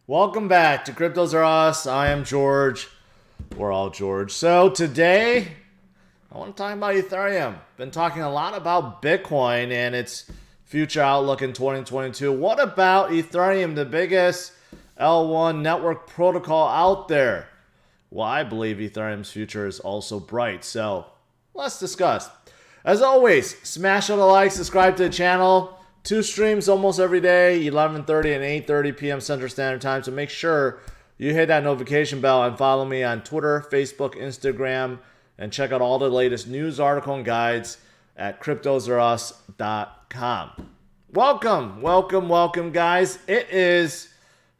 Welcome back to CryptosRUs. I am George. We're all George. So today, I want to talk about Ethereum. Been talking a lot about Bitcoin and its future outlook in 2022. What about Ethereum, the biggest L1 network protocol out there? Well, I believe Ethereum's future is also bright. So let's discuss. As always, smash on the like, subscribe to the channel. 2 streams almost every day, 11:30 and 8:30 p.m. Central Standard Time. So make sure you hit that notification bell and follow me on Twitter, Facebook, Instagram, and check out all the latest news, article, and guides at CryptosRUs.com. Welcome, guys. It is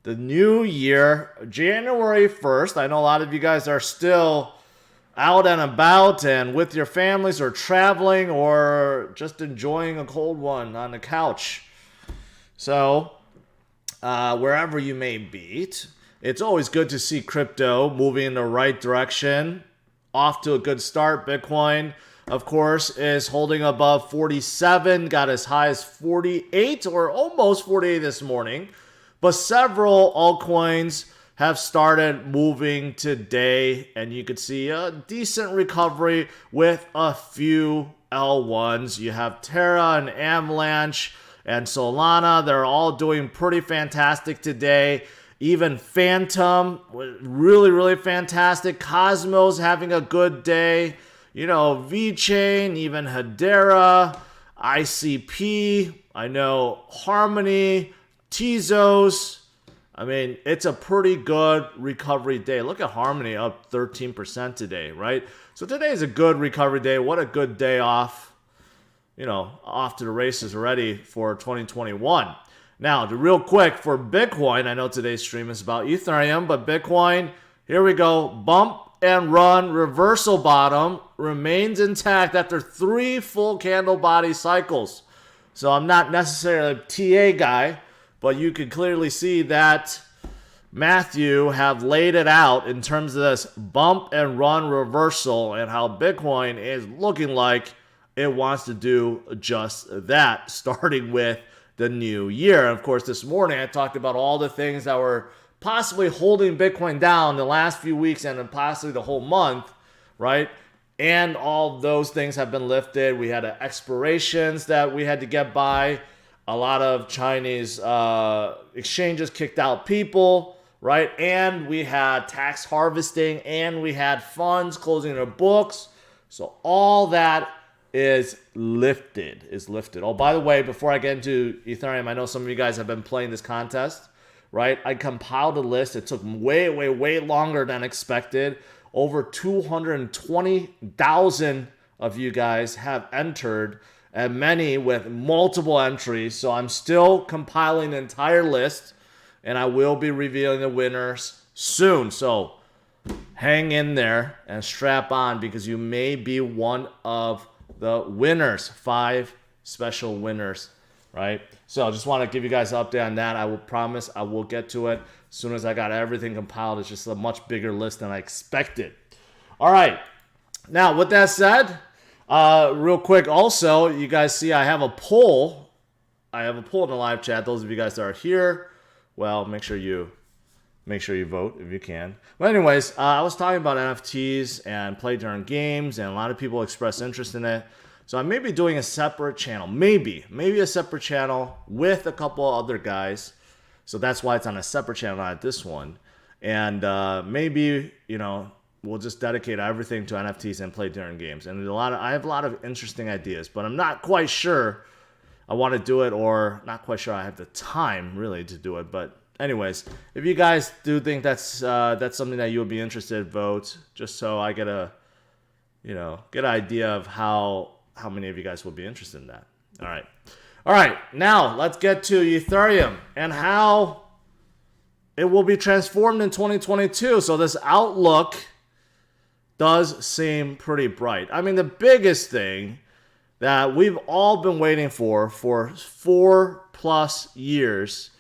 the new year, January 1st. I know a lot of you guys are still out and about and with your families or traveling or just enjoying a cold one on the couch. So, wherever you may be, it's always good to see crypto moving in the right direction. Off to a good start. Bitcoin, of course, is holding above 47, got as high as 48 or almost 48 this morning. But several altcoins have started moving today, and you could see a decent recovery with a few L1s. You have Terra and Avalanche and Solana. They're all doing pretty fantastic today. Even Phantom, really fantastic. Cosmos having a good day. You know, VeChain, even Hedera, ICP, I know Harmony, Tezos. I mean, it's a pretty good recovery day. Look at Harmony up 13% today, right? So today is a good recovery day. What a good day off. You know, off to the races already for 2021. Now, real quick for Bitcoin, I know today's stream is about Ethereum, but Bitcoin, here we go. Bump and run, reversal bottom, remains intact after 3 full candle body cycles. So I'm not necessarily a TA guy, but you can clearly see that Matthew have laid it out in terms of this bump and run reversal and how Bitcoin is looking like it wants to do just that, starting with the new year. And of course, this morning I talked about all the things that were possibly holding Bitcoin down the last few weeks and possibly the whole month, right? And all those things have been lifted. We had expirations that we had to get by. A lot of Chinese exchanges kicked out people, right? And we had tax harvesting, and we had funds closing their books. So all that is lifted. Oh, by the way, before I get into Ethereum, I know some of you guys have been playing this contest, right? I compiled a list. It took way longer than expected. Over 220,000 of you guys have entered, and many with multiple entries. So I'm still compiling the entire list, and I will be revealing the winners soon. So hang in there and strap on, because you may be one of the winners. 5 special winners, right? So I just want to give you guys an update on that. I will promise I will get to it as soon as I got everything compiled. It's just a much bigger list than I expected. All right. Now, with that said, real quick, also, you guys see I have a poll. I have a poll in the live chat. Those of you guys that are here, well, make sure you vote if you can. But anyways, I was talking about NFTs and play during games, and a lot of people expressed interest in it. So I may be doing a separate channel, maybe a separate channel with a couple other guys. So that's why it's on a separate channel, not this one. And maybe, you know, we'll just dedicate everything to NFTs and play during games. And I have a lot of interesting ideas, but I'm not quite sure I want to do it, or not quite sure I have the time really to do it. But anyways, if you guys do think that's something that you would be interested in, vote, just so I get an idea of how many of you guys will be interested in that. All right. Now let's get to Ethereum and how it will be transformed in 2022. So this outlook does seem pretty bright. I mean, the biggest thing that we've all been waiting for 4+ years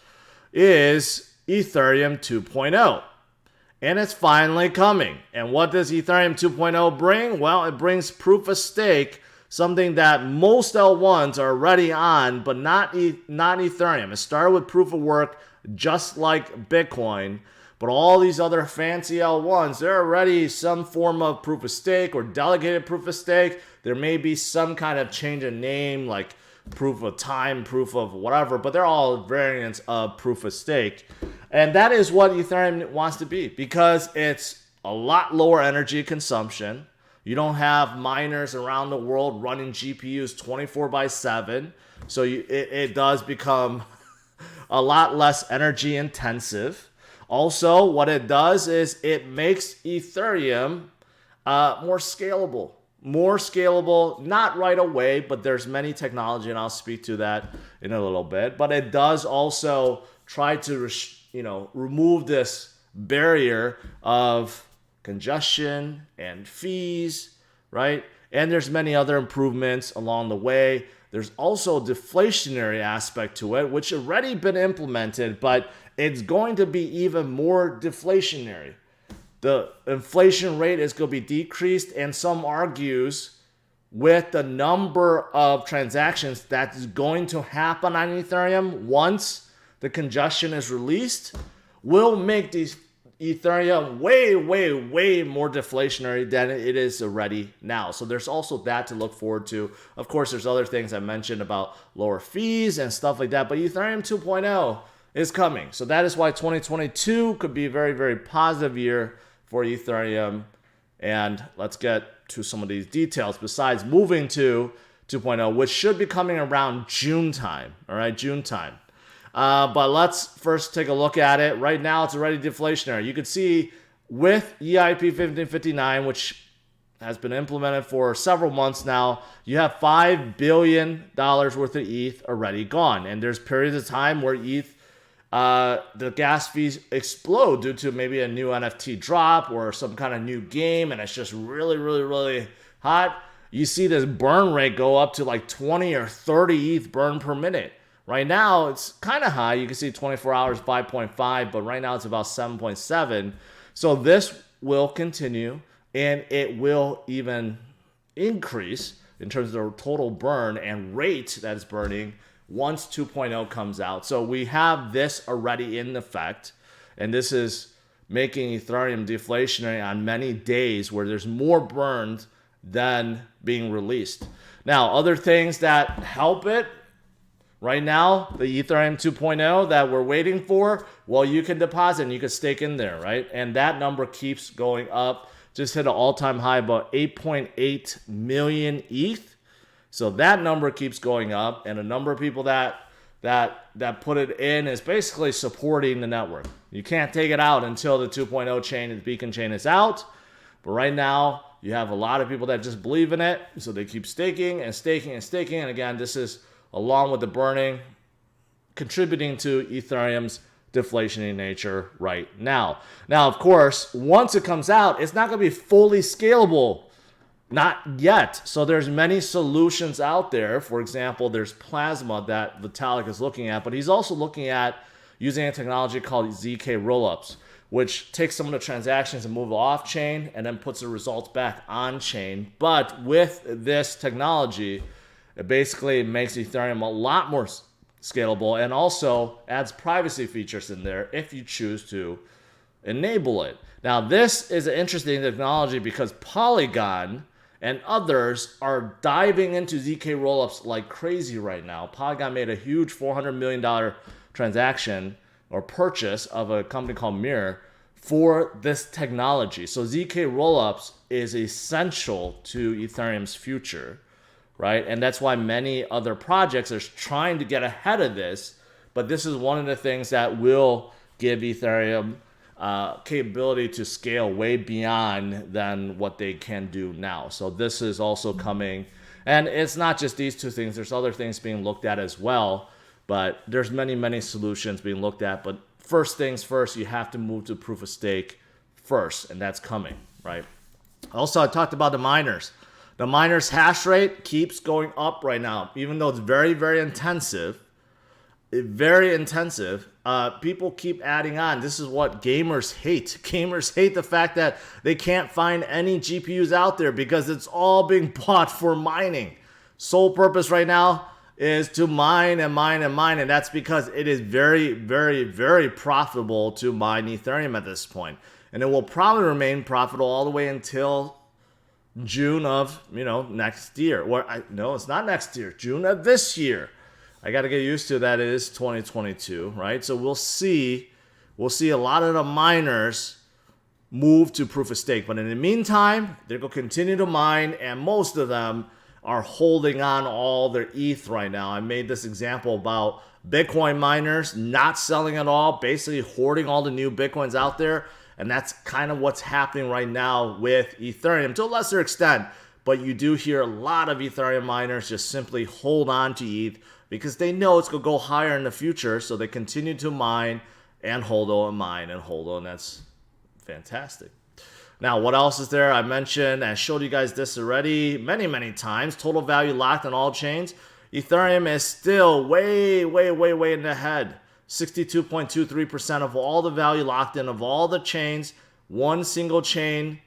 is Ethereum 2.0. And it's finally coming. And what does Ethereum 2.0 bring? Well, it brings proof of stake, something that most L1s are already on, but not Ethereum. It started with proof of work. just like Bitcoin. But all these other fancy L1s, they're already some form of proof of stake or delegated proof of stake. There may be some kind of change in name, like proof of time, proof of whatever, but they're all variants of proof of stake. And that is what Ethereum wants to be, because it's a lot lower energy consumption. You don't have miners around the world running GPUs 24/7. So it does become a lot less energy intensive. Also, what it does is it makes Ethereum more scalable. More scalable, not right away, but there's many technology, and I'll speak to that in a little bit. But it does also try to, remove this barrier of congestion and fees, right? And there's many other improvements along the way. There's also a deflationary aspect to it, which already been implemented, but it's going to be even more deflationary. The inflation rate is going to be decreased, and some argues with the number of transactions that is going to happen on Ethereum once the congestion is released will make these Ethereum way, way, way more deflationary than it is already now. So there's also that to look forward to. Of course, there's other things I mentioned about lower fees and stuff like that, but Ethereum 2.0 is coming. So that is why 2022 could be a very, very positive year for Ethereum. And let's get to some of these details besides moving to 2.0, which should be coming around June time. All right, June time. But let's first take a look at it. Right now, it's already deflationary. You can see with EIP 1559, which has been implemented for several months now, you have $5 billion worth of ETH already gone. And there's periods of time where ETH, the gas fees explode due to maybe a new NFT drop or some kind of new game, and it's just really, really, really hot. You see this burn rate go up to like 20 or 30 ETH burn per minute. Right now, it's kind of high. You can see 24 hours, 5.5, but right now it's about 7.7. So this will continue, and it will even increase in terms of the total burn and rate that is burning once 2.0 comes out. So we have this already in effect, and this is making Ethereum deflationary on many days where there's more burned than being released. Now, other things that help it, right now, the Ethereum 2.0 that we're waiting for, well, you can deposit and you can stake in there, right? And that number keeps going up. Just hit an all-time high, about 8.8 million ETH. So that number keeps going up, and a number of people that put it in is basically supporting the network. You can't take it out until the 2.0 chain, the beacon chain, is out. But right now, you have a lot of people that just believe in it, so they keep staking and staking and staking. And again, this is along with the burning, contributing to Ethereum's deflationary nature right now. Now, of course, once it comes out, it's not going to be fully scalable. Not yet. So there's many solutions out there. For example, there's Plasma that Vitalik is looking at, but he's also looking at using a technology called ZK rollups, which takes some of the transactions and move off-chain and then puts the results back on-chain. But with this technology, it basically makes Ethereum a lot more scalable and also adds privacy features in there if you choose to enable it. Now, this is an interesting technology because Polygon and others are diving into ZK rollups like crazy right now. Polygon made a huge $400 million transaction or purchase of a company called Mirror for this technology. So ZK rollups is essential to Ethereum's future, right? And that's why many other projects are trying to get ahead of this. But this is one of the things that will give Ethereum capability to scale way beyond than what they can do now. So this is also coming. And it's not just these two things. There's other things being looked at as well. But there's many, many solutions being looked at. But first things first, you have to move to proof of stake first. And that's coming, right? Also, I talked about the miners. The miners' hash rate keeps going up right now. Even though it's very, very intensive. People keep adding on. This is what gamers hate. Gamers hate the fact that they can't find any GPUs out there because it's all being bought for mining. Sole purpose right now is to mine and mine and mine. And that's because it is very, very, very profitable to mine Ethereum at this point. And it will probably remain profitable all the way until June of, next year. No, it's not next year. June of this year. I got to get used to that. It is 2022, right? So we'll see a lot of the miners move to proof of stake. But in the meantime, they're going to continue to mine, and most of them are holding on all their ETH right now. I made this example about Bitcoin miners not selling at all, basically hoarding all the new Bitcoins out there. And that's kind of what's happening right now with Ethereum to a lesser extent. But you do hear a lot of Ethereum miners just simply hold on to ETH because they know it's going to go higher in the future. So they continue to mine and hold on, mine and hold on. That's fantastic. Now, what else is there? I mentioned, I showed you guys this already many, many times. Total value locked on all chains. Ethereum is still way, way, way, way in the head. 62.23% of all the value locked in of all the chains. One single chain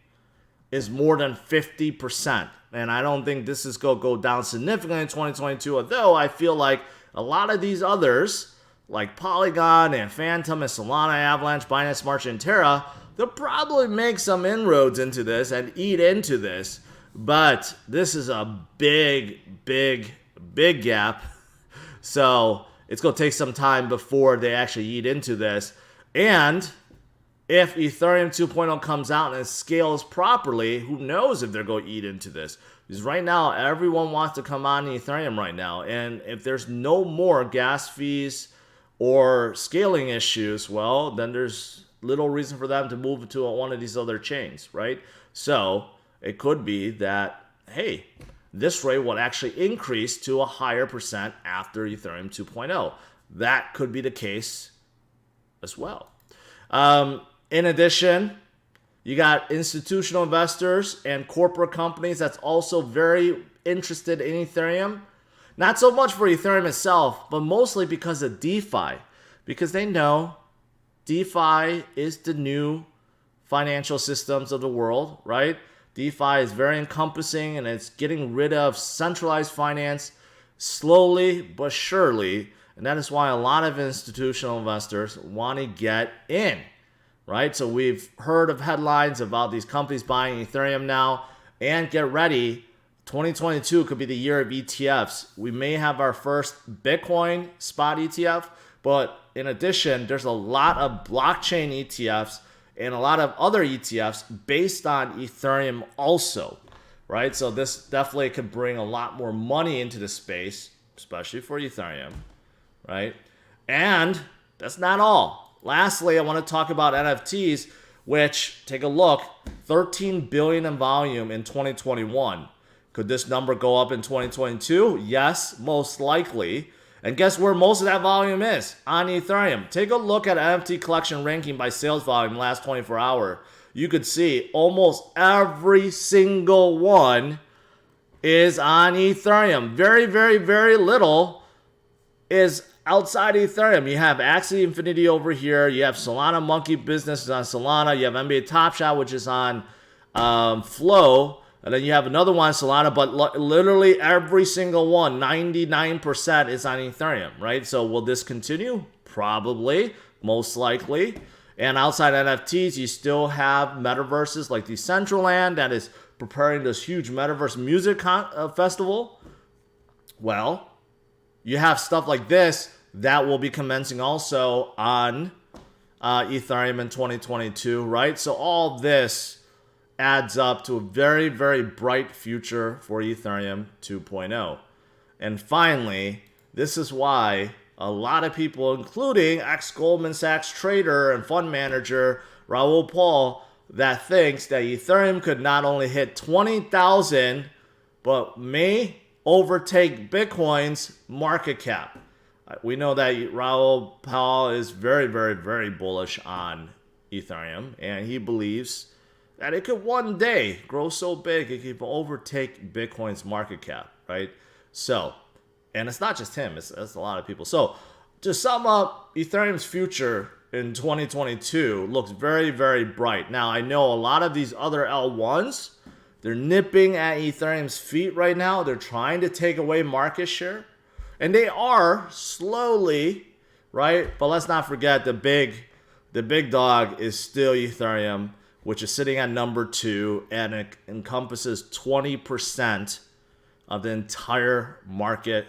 is more than 50%. And I don't think this is going to go down significantly in 2022, although I feel like a lot of these others, like Polygon and Phantom and Solana, Avalanche, Binance, March, and Terra, they'll probably make some inroads into this and eat into this. But this is a big, big, big gap. So it's going to take some time before they actually eat into this. And if Ethereum 2.0 comes out and it scales properly, who knows if they're going to eat into this? Because right now, everyone wants to come on Ethereum right now. And if there's no more gas fees or scaling issues, well, then there's little reason for them to move to one of these other chains, right? So it could be that, hey, this rate will actually increase to a higher percent after Ethereum 2.0. That could be the case as well. In addition, you got institutional investors and corporate companies that's also very interested in Ethereum. Not so much for Ethereum itself, but mostly because of DeFi. Because they know DeFi is the new financial systems of the world, right? DeFi is very encompassing and it's getting rid of centralized finance slowly but surely. And that is why a lot of institutional investors want to get in, right? So we've heard of headlines about these companies buying Ethereum now. And get ready, 2022 could be the year of ETFs. We may have our first Bitcoin spot ETF, but in addition, there's a lot of blockchain ETFs and a lot of other ETFs based on Ethereum also, right? So this definitely could bring a lot more money into the space, especially for Ethereum, right? And that's not all. Lastly, I want to talk about NFTs, which, take a look, 13 billion in volume in 2021. Could this number go up in 2022? Yes, most likely. And guess where most of that volume is? On Ethereum. Take a look at NFT collection ranking by sales volume last 24 hours. You could see almost every single one is on Ethereum. Very, very, very little is outside Ethereum. You have Axie Infinity over here. You have Solana Monkey Business is on Solana. You have NBA Top Shot, which is on Flow. And then you have another one, Solana, but literally every single one, 99% is on Ethereum, right? So will this continue? Probably, most likely. And outside NFTs, you still have metaverses like Decentraland that is preparing this huge metaverse music festival. Well, you have stuff like this that will be commencing also on Ethereum in 2022, right? So all this adds up to a very, very bright future for Ethereum 2.0. And finally, this is why a lot of people, including ex-Goldman Sachs trader and fund manager Raoul Pal, that thinks that Ethereum could not only hit 20,000, but may overtake Bitcoin's market cap. We know that Raoul Pal is very, very, very bullish on Ethereum, and he believes that it could one day grow so big it could overtake Bitcoin's market cap, right? So, and it's not just him, it's a lot of people. So, to sum up, Ethereum's future in 2022 looks very, very bright. Now, I know a lot of these other L1s, they're nipping at Ethereum's feet right now. They're trying to take away market share. And they are slowly, right? But let's not forget the big dog is still Ethereum, which is sitting at number 2, and it encompasses 20% of the entire market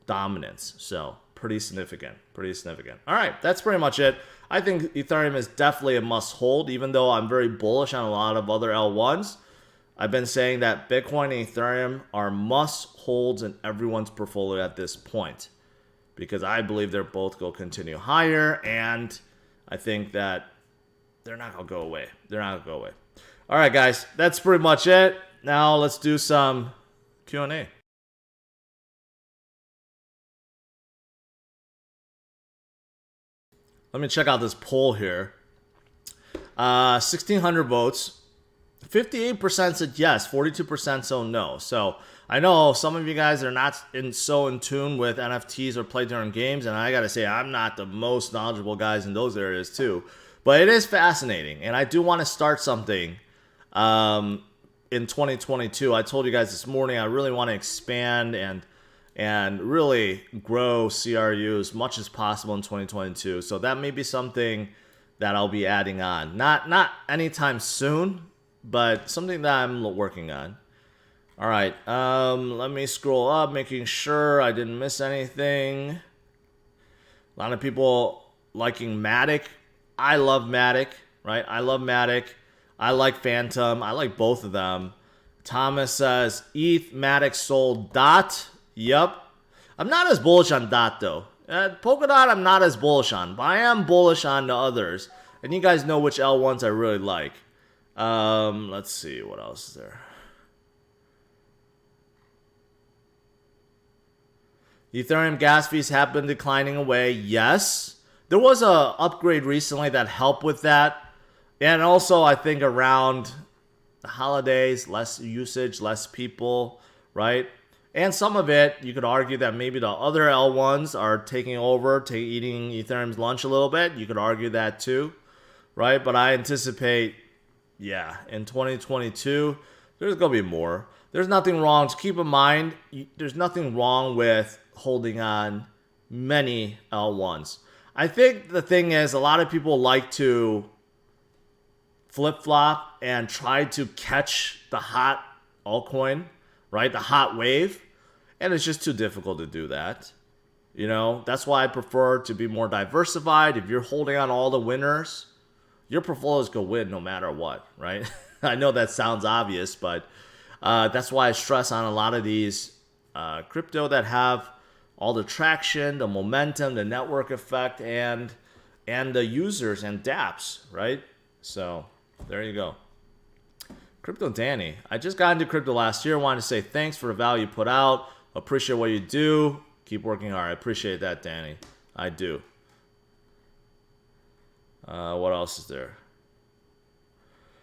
dominance. So pretty significant, pretty significant. All right, that's pretty much it. I think Ethereum is definitely a must hold, even though I'm very bullish on a lot of other L1s. I've been saying that Bitcoin and Ethereum are must holds in everyone's portfolio at this point, because I believe they're both going to continue higher, and I think that they're not going to go away. They're not going to go away. All right, guys, that's pretty much it. Now let's do some Q&A. Let me check out this poll here. 1,600 votes. 58% said yes, 42% said no. So I know some of you guys are not so in tune with NFTs or play during games, and I gotta say I'm not the most knowledgeable guys in those areas too. But it is fascinating, and I do want to start something in 2022. I told you guys this morning I really want to expand and really grow CRU as much as possible in 2022. So that may be something that I'll be adding on. Not anytime soon, but something that I'm working on. All right, let me scroll up, making sure I didn't miss anything. A lot of people liking Matic. I love Matic, right? I love Matic. I like Phantom. I like both of them. Thomas says, ETH, Matic, sold, DOT. Yep. I'm not as bullish on DOT, though. Polkadot, I'm not as bullish on, but I am bullish on the others. And you guys know which L1s I really like. Let's see, what else is there? Ethereum gas fees have been declining away. Yes. There was a upgrade recently that helped with that. And also, I think around the holidays, less usage, less people, right? And some of it, you could argue that maybe the other L1s are taking over, eating Ethereum's lunch a little bit. You could argue that too, right? But I anticipate, yeah, in 2022, there's going to be more. There's nothing wrong. Just keep in mind, there's nothing wrong with holding on many L1s. I think the thing is, a lot of people like to flip-flop and try to catch the hot altcoin, right? The hot wave. And it's just too difficult to do that. You know, that's why I prefer to be more diversified. If you're holding on all the winners, your portfolios go win no matter what, right? I know that sounds obvious, but that's why I stress on a lot of these crypto that have all the traction, the momentum, the network effect, and the users and dApps, right? So there you go. Crypto Danny. I just got into crypto last year. Wanted to say thanks for the value you put out. Appreciate what you do. Keep working hard. I appreciate that, Danny. I do. What else is there?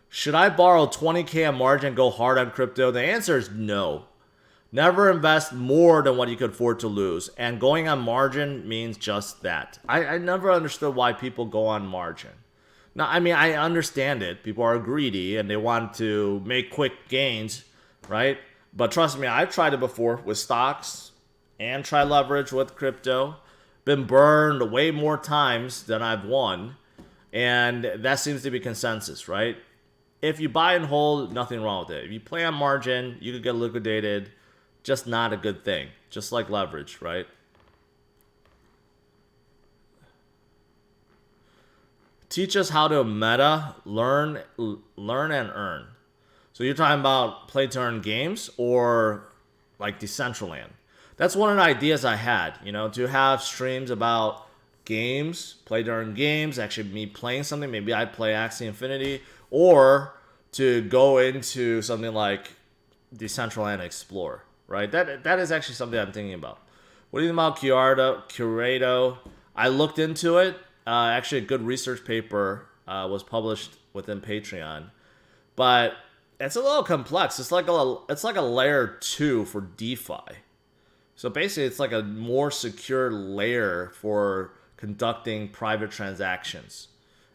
Should I borrow 20K on margin and go hard on crypto? The answer is no. Never invest more than what you could afford to lose. And going on margin means just that. I never understood why people go on margin. Now, I mean, I understand it. People are greedy and they want to make quick gains, right? But trust me, I've tried it before with stocks and try leverage with crypto. Been burned way more times than I've won. And that seems to be consensus, right? If you buy and hold, nothing wrong with it. If you play on margin, you could get liquidated. Just not a good thing. Just like leverage, right? Teach us how to meta, learn and earn. So you're talking about play to earn games or like Decentraland. That's one of the ideas I had, you know, to have streams about games, play to earn games, actually me playing something. Maybe I'd play Axie Infinity, or to go into something like Decentraland Explore, right? That is actually something I'm thinking about. What do you think about Curado? I looked into it. Actually, a good research paper was published within Patreon, but it's a little complex. It's like a layer 2 for DeFi. So basically, it's like a more secure layer for conducting private transactions,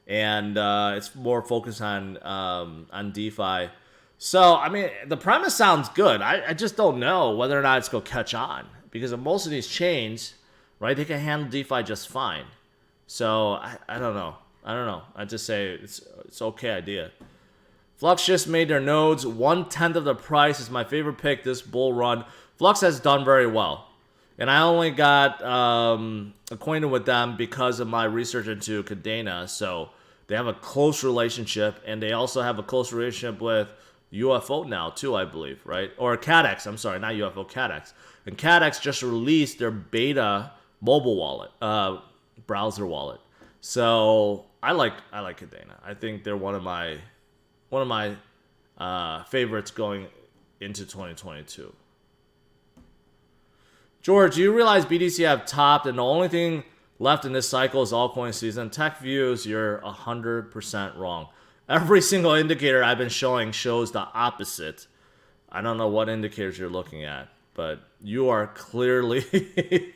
and it's more focused on DeFi. So I mean, the premise sounds good. I just don't know whether or not it's gonna catch on, because of most of these chains, right, they can handle DeFi just fine. So I don't know. I just say it's okay idea. Flux just made their nodes 1/10 of the price. Is my favorite pick this bull run. Flux has done very well. And I only got acquainted with them because of my research into Cadena. So they have a close relationship, and they also have a close relationship with UFO now too, I believe, right? Or CADX, I'm sorry, not UFO, CADX. And CADX just released their beta mobile wallet, browser wallet. So I like Cadena. I think they're one of my favorites going into 2022. George, do you realize BTC have topped and the only thing left in this cycle is altcoin season? Tech views, you're 100% wrong. Every single indicator I've been showing shows the opposite. I don't know what indicators you're looking at, but you are clearly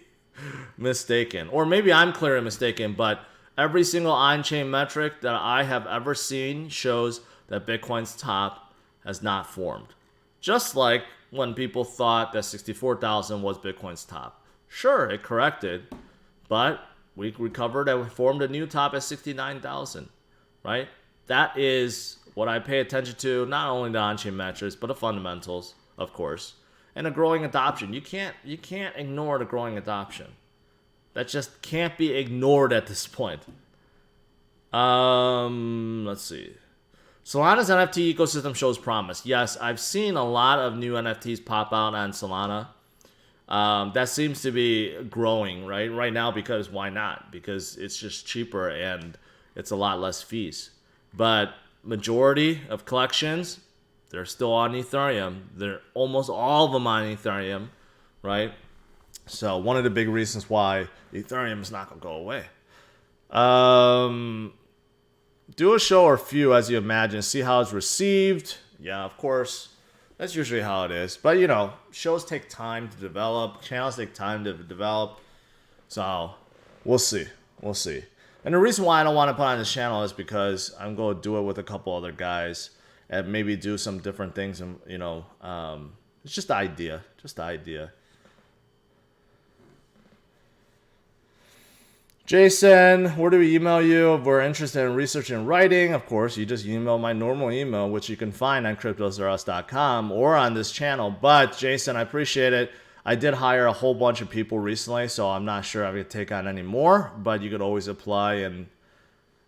mistaken. Or maybe I'm clearly mistaken, but every single on-chain metric that I have ever seen shows that Bitcoin's top has not formed. Just like when people thought that 64,000 was Bitcoin's top. Sure, it corrected, but we recovered and we formed a new top at 69,000, right? That is what I pay attention to, not only the on-chain metrics, but the fundamentals, of course, and a growing adoption. You can't ignore the growing adoption. That just can't be ignored at this point. Let's see. Solana's NFT ecosystem shows promise. Yes, I've seen a lot of new NFTs pop out on Solana. That seems to be growing right now, because why not? Because it's just cheaper and it's a lot less fees. But majority of collections, they're still on Ethereum. They're almost all of them on Ethereum, right? So one of the big reasons why Ethereum is not going to go away. Do a show or few as you imagine. See how it's received. Yeah, of course. That's usually how it is. But, you know, shows take time to develop. Channels take time to develop. So, we'll see. We'll see. And the reason why I don't want to put on this channel is because I'm going to do it with a couple other guys and maybe do some different things. And, you know, it's just the idea. Just the idea. Jason, where do we email you if we're interested in research and writing? Of course, you just email my normal email, which you can find on CryptosRUs.com or on this channel. But, Jason, I appreciate it. I did hire a whole bunch of people recently, so I'm not sure I could take on any more. But you could always apply and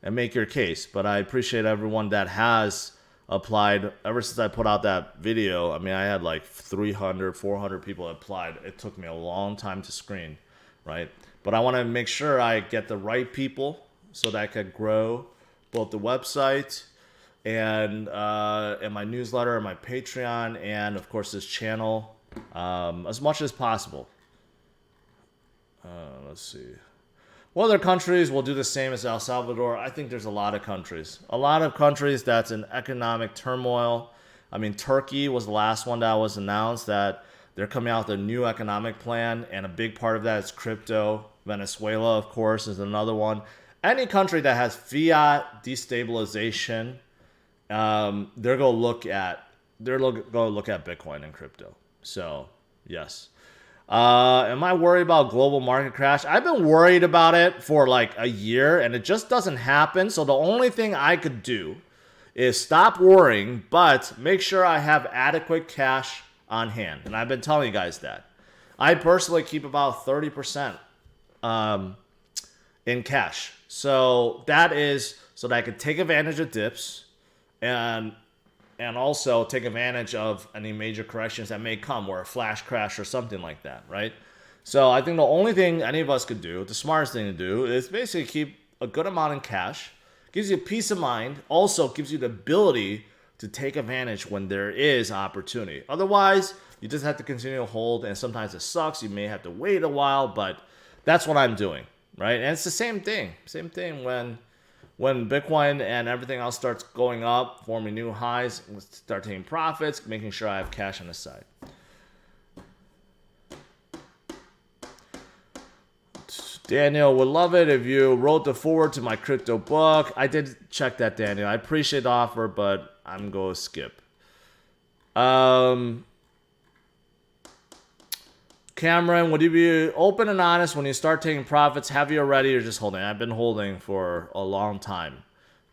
make your case. But I appreciate everyone that has applied. Ever since I put out that video, I mean, I had like 300, 400 people applied. It took me a long time to screen, right? But I want to make sure I get the right people so that I can grow both the website and my newsletter and my Patreon and, of course, this channel as much as possible. Let's see. What other countries will do the same as El Salvador? I think there's a lot of countries. A lot of countries that's in economic turmoil. I mean, Turkey was the last one that was announced that they're coming out with a new economic plan, and a big part of that is crypto. Venezuela, of course, is another one. Any country that has fiat destabilization, they're going to look at Bitcoin and crypto. So, yes. Am I worried about global market crash? I've been worried about it for like a year, and it just doesn't happen. So the only thing I could do is stop worrying, but make sure I have adequate cash on hand. And I've been telling you guys that. I personally keep about 30% in cash. So that is so that I could take advantage of dips and also take advantage of any major corrections that may come, or a flash crash or something like that, right? So I think the only thing any of us could do, the smartest thing to do, is basically keep a good amount in cash. Gives you peace of mind. Also gives you the ability to take advantage when there is opportunity. Otherwise, you just have to continue to hold, and sometimes it sucks. You may have to wait a while, but that's what I'm doing, right? And it's the same thing. Same thing when Bitcoin and everything else starts going up, forming new highs, start taking profits, making sure I have cash on the side. Daniel would love it if you wrote the forward to my crypto book. I did check that, Daniel. I appreciate the offer, but I'm going to skip. Cameron, would you be open and honest when you start taking profits? Have you already or just holding? I've been holding for a long time.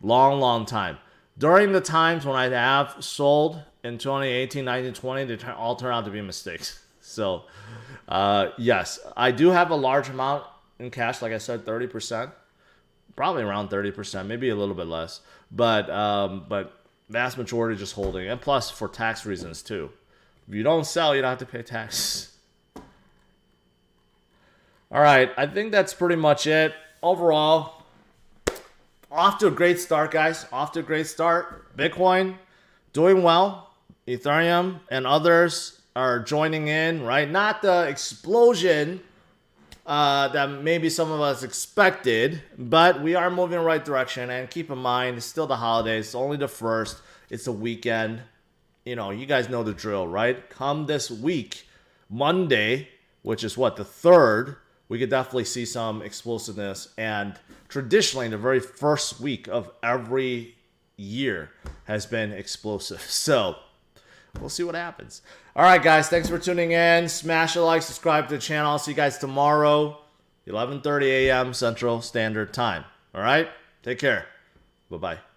Long time. During the times when I have sold in 2018, 19, 20, they all turn out to be mistakes. So, yes, I do have a large amount in cash. Like I said, 30%. Probably around 30%, maybe a little bit less. But vast majority just holding. And plus for tax reasons too. If you don't sell, you don't have to pay tax. All right, I think that's pretty much it. Overall, off to a great start, guys. Off to a great start. Bitcoin doing well. Ethereum and others are joining in, right? Not the explosion that maybe some of us expected, but we are moving in the right direction. And keep in mind, it's still the holidays. It's only the 1st. It's a weekend. You know, you guys know the drill, right? Come this week, Monday, which is what, the 3rd, we could definitely see some explosiveness. And traditionally, the very first week of every year has been explosive. So we'll see what happens. All right, guys, thanks for tuning in. Smash a like, subscribe to the channel. I'll see you guys tomorrow, 11:30 a.m. Central Standard Time. All right, take care. Bye-bye.